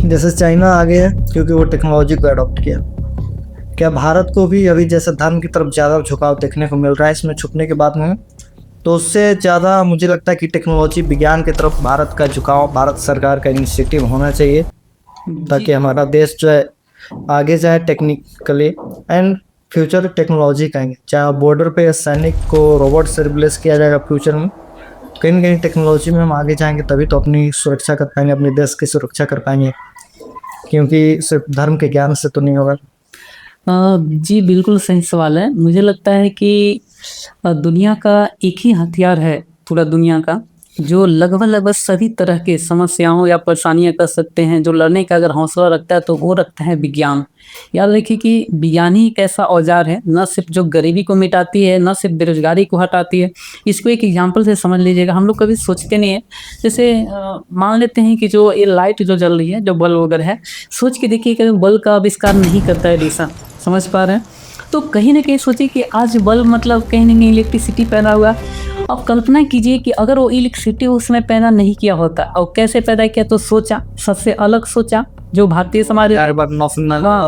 जैसे चाइना आगे है क्योंकि वो टेक्नोलॉजी को अडॉप्ट किया। क्या भारत को भी अभी जैसे धर्म की तरफ ज़्यादा झुकाव देखने को मिल रहा है इसमें छुपने के बाद में, तो उससे ज़्यादा मुझे लगता है कि टेक्नोलॉजी विज्ञान की तरफ भारत का झुकाव, भारत सरकार का इनिशिएटिव होना चाहिए ताकि हमारा देश जो है आगे जाए टेक्निकली एंड फ्यूचर टेक्नोलॉजी कहेंगे। चाहे बॉर्डर पे सैनिक को रोबोट से रिप्लेस किया जाएगा फ्यूचर में, कहीं ना कहीं टेक्नोलॉजी में हम आगे जाएंगे तभी तो अपनी सुरक्षा कर पाएंगे, अपने देश की सुरक्षा कर पाएंगे, क्योंकि सिर्फ धर्म के ज्ञान से तो नहीं होगा। जी बिल्कुल सही सवाल है। मुझे लगता है कि दुनिया का एक ही हथियार है, पूरा दुनिया का, जो लगभग सभी तरह के समस्याओं या परेशानियां कर सकते हैं। जो लड़ने का अगर हौसला रखता है तो वो रखता है विज्ञान। याद रखिए कि विज्ञान ही एक ऐसा औजार है, न सिर्फ जो गरीबी को मिटाती है, न सिर्फ बेरोजगारी को हटाती है। इसको एक एग्जाम्पल से समझ लीजिएगा। हम लोग कभी सोचते नहीं है, जैसे मान लेते हैं कि जो ये लाइट जो जल रही है, जो बल्ब वगैरह है, सोच के देखिए कि बल्ब का आविष्कार नहीं करता है ऐसा, समझ पा रहे हैं? तो कहीं ना कहीं सोचिए कि आज बल्ब मतलब कहीं ना कहीं इलेक्ट्रिसिटी पैदा हुआ। अब कल्पना कीजिए कि अगर वो इलेक्ट्रिसिटी उसमें पैदा नहीं किया होता और कैसे पैदा किया, तो सोचा, सबसे अलग सोचा। जो भारतीय समाज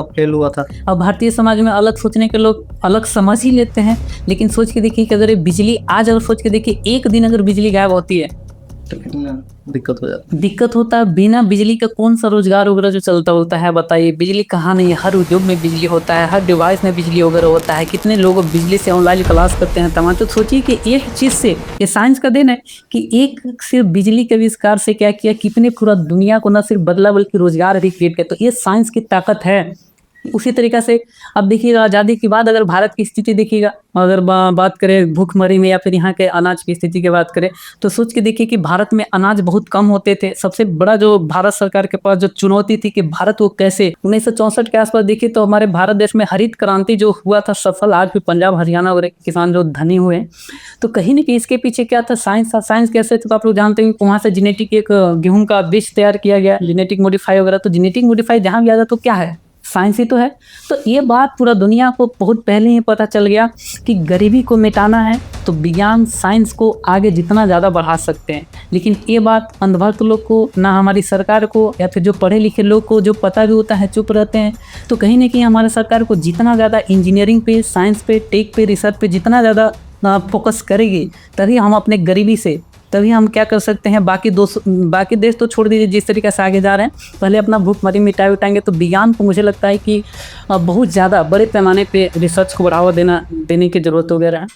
फेल हुआ था। अब भारतीय समाज में अलग सोचने के लोग अलग समझ ही लेते हैं। लेकिन सोच के देखिए कि अगर बिजली आज, अगर सोच के देखिए एक दिन अगर बिजली गायब होती है तो कितना दिक्कत हो जाता है। दिक्कत होता है। बिना बिजली का कौन सा रोजगार वगैरह जो चलता होता है, बताइए। बिजली कहाँ नहीं है, हर उद्योग में बिजली होता है, हर डिवाइस में बिजली वगैरह होता है। कितने लोग बिजली से ऑनलाइन क्लास करते हैं तमाम। तो सोचिए कि एक चीज़ से, ये साइंस का देन है कि एक सिर्फ बिजली के आविष्कार से क्या किया, कितने पूरा दुनिया को न सिर्फ बदला बल्कि रोजगार भी क्रिएट किया। तो ये साइंस की ताकत है। उसी तरीक़ा से अब देखिएगा, आज़ादी के बाद अगर भारत की स्थिति देखिएगा, अगर बात करें भूखमरी में या फिर यहाँ के अनाज की स्थिति की बात करें, तो सोच के देखिए कि भारत में अनाज बहुत कम होते थे। सबसे बड़ा जो भारत सरकार के पास जो चुनौती थी कि भारत को कैसे 1964 के आसपास देखिए तो हमारे भारत देश में हरित क्रांति जो हुआ था सफल, आज भी पंजाब हरियाणा वगैरह के किसान जो धनी हुए। तो कहीं ना कहीं इसके पीछे क्या था, साइंस था। साइंस कैसे, तो आप लोग जानते हैं वहाँ से जेनेटिक एक गेहूँ का बीज तैयार किया गया, जेनेटिक मॉडिफाई वगैरह। तो जेनेटिक मॉडिफाई जहाँ भी आता तो क्या है, साइंस ही तो है। तो ये बात पूरा दुनिया को बहुत पहले ही पता चल गया कि गरीबी को मिटाना है तो विज्ञान साइंस को आगे जितना ज़्यादा बढ़ा सकते हैं। लेकिन ये बात अंधभक्त लोग को, ना हमारी सरकार को, या फिर जो पढ़े लिखे लोग को जो पता भी होता है चुप रहते हैं। तो कहीं ना कहीं हमारे सरकार को जितना ज़्यादा इंजीनियरिंग पे, साइंस पे, टेक पे, रिसर्च पे जितना ज़्यादा फोकस करेगी, तभी हम अपने गरीबी से, तभी हम क्या कर सकते हैं। बाकी देश तो छोड़ दीजिए, जिस तरीके से आगे जा रहे हैं, पहले अपना भूखमरी मिटाएंगे। तो विज्ञान को मुझे लगता है कि बहुत ज़्यादा बड़े पैमाने पे रिसर्च को बढ़ावा देने की ज़रूरत वगैरह है।